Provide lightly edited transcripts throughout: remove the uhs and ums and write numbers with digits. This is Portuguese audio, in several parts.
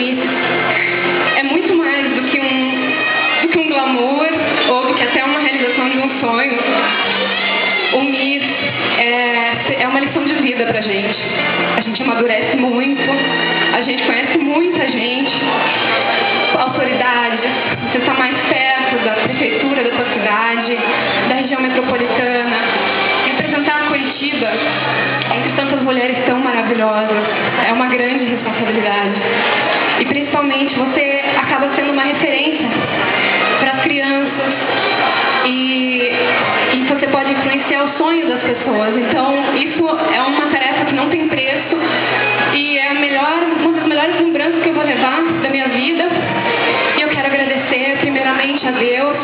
Miss é muito mais do que um glamour ou do que até uma realização de um sonho. O Miss é uma lição de vida pra gente. A gente amadurece muito, a gente conhece muita gente, autoridades, você está mais perto da prefeitura da sua cidade, da região metropolitana. Representar Curitiba entre tantas mulheres tão maravilhosas é uma grande responsabilidade. E principalmente você acaba sendo uma referência para as crianças e você pode influenciar o sonho das pessoas. Então isso é uma tarefa que não tem preço e é uma das melhores lembranças que eu vou levar da minha vida. E eu quero agradecer primeiramente a Deus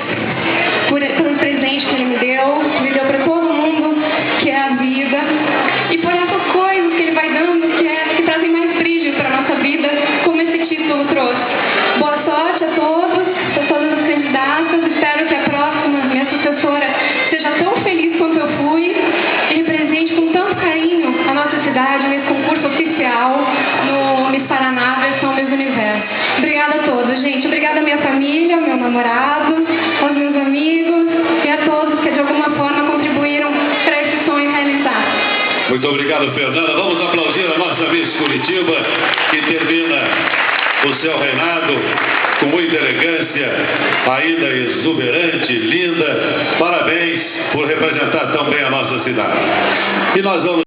pelo presente que Ele me deu para todo mundo, que é a vida, e por essas coisas que Ele vai dando que trazem mais brilho para a nossa vida, como esse título trouxe. Boa sorte a todas as candidatas. Espero que a próxima, minha sucessora, seja tão feliz quanto eu fui e represente com tanto carinho a nossa cidade nesse concurso oficial no Miss Paraná versão Miss Universo. Obrigada a todos, gente. Obrigada à minha família, ao meu namorado, aos meus amigos e a todos que de alguma forma contribuíram para esse sonho realizar. Muito obrigado, Fernanda. Vamos aplaudir a nossa Miss Curitiba, que termina o seu reinado com muita elegância, ainda exuberante, linda. Parabéns por representar tão bem a nossa cidade. E nós vamos